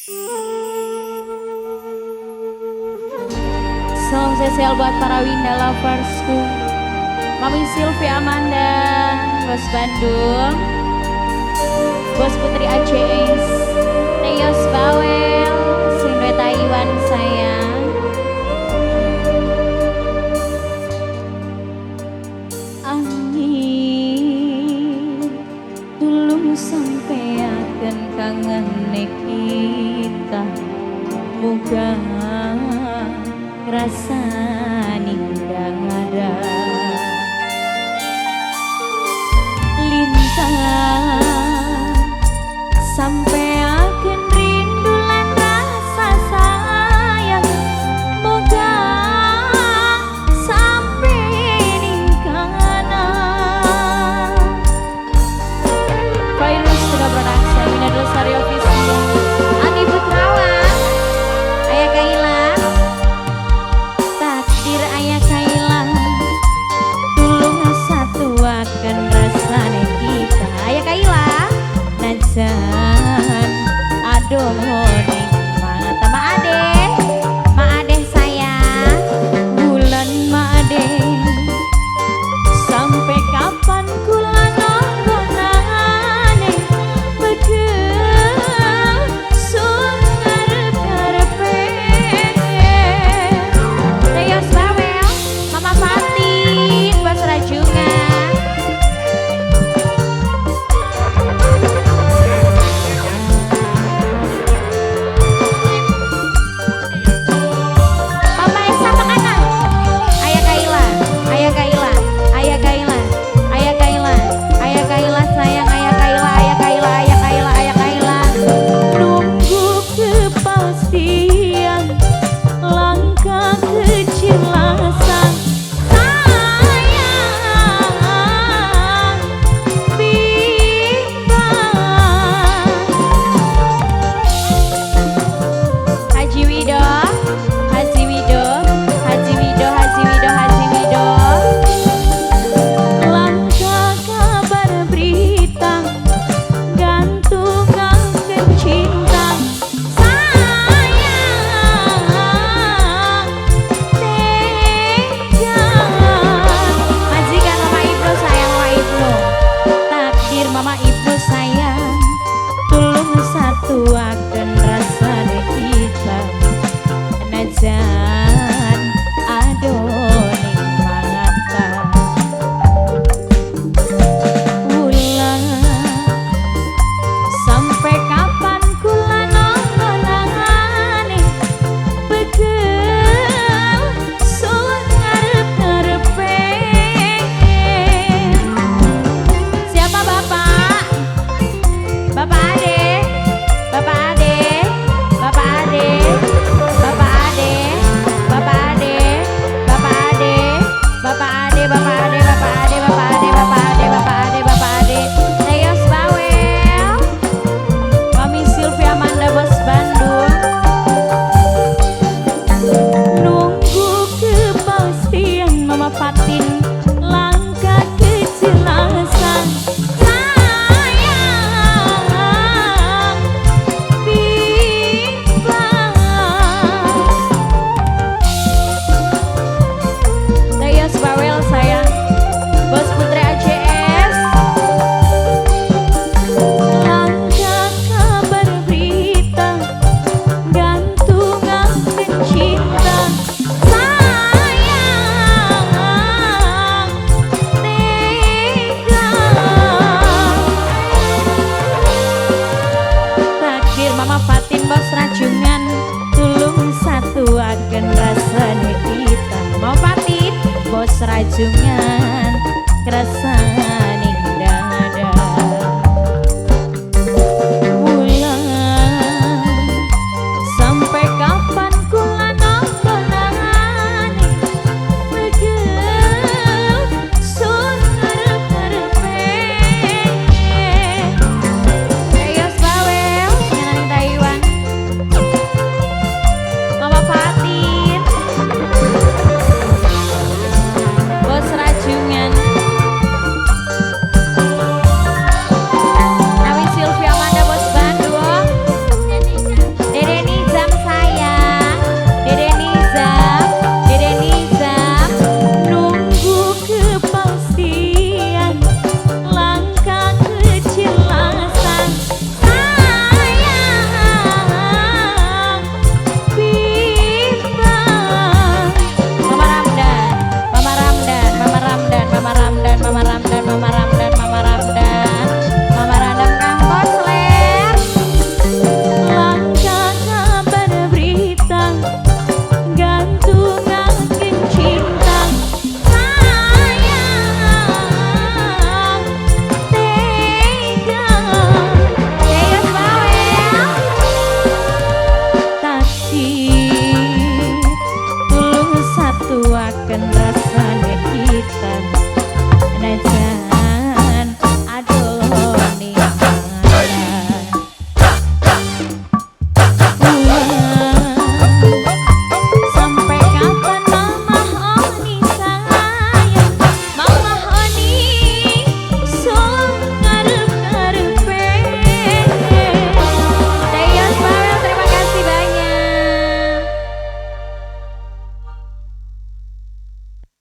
Salam spesial buat para Winda loversku, Mami Sylvia Amanda, Bos Bandung, Bos Putri ACS, Neos Bawel, Sindwe Taiwan sayang. Angin tulung sampeaken kangen kita, muga rasa nindang ada lintang sampai akan rindu lan rasa sayang, moga sampai ningkana. Virus sudah produksi ini adalah Sari Official Adi Putrawan, Ayah Kaila Ayah Kaila, tulung satu akan rasane kita. Ayah Kaila, najan aduh nikmat. Ma Ade sayang, bulan Ma Ade, sampai kapan kula nonggonane begel sun ngarep-ngarepe. Neos Bawel, Mama Fatin, Bos Rajungan. Mama Esa Makanan, Ayah Kaila, Ayah Kaila, Ayah Kaila, Ayah Kaila, Ayah Kaila sayang, Ayah Kaila, Ayah Kaila, Ayah Kaila, Ayah Kaila. Nunggu kepastian, langkah kejelasan, sayang bimbang. Haji Wido, Haji Wido, Haji Wido, Haji Wido, Haji Wido. Langkah kabar berita, gantungan cinta, sayang tega. Majikan Mama Ibnu sayang, Mama Ibnu, takdir Mama Ibnu sayang, tulung satu akan rasane kita, najan aduh nikmata. Ulang sampai kapan kula nonggonane begel sun ngarep-ngarepe. Siapa Bapak? Bapak Ade, Bapak Ade, Bapak Ade, Bapak Ade, Bapak Ade, Bapak Ade, Bapak Ade, Bapak Ade, Bapak Ade, Bapak Ade, Bapak Ade, Bapak Ade, Bapak Ade. Neos Bawel, Mami Sylvia Amanda, Bos Bandung. Nunggu kepastian Mama Fatin, langkah kejelasan, sayang bimbang. Neos Bawel sayang, Bos Putri ACS. Langkah kabar berita, gantungan cinta, sayang tega. Takdir Mama Fatin, Bos Rajungan, tulung satu akan rasane kita. Mama Fatin, Bos Rajungan.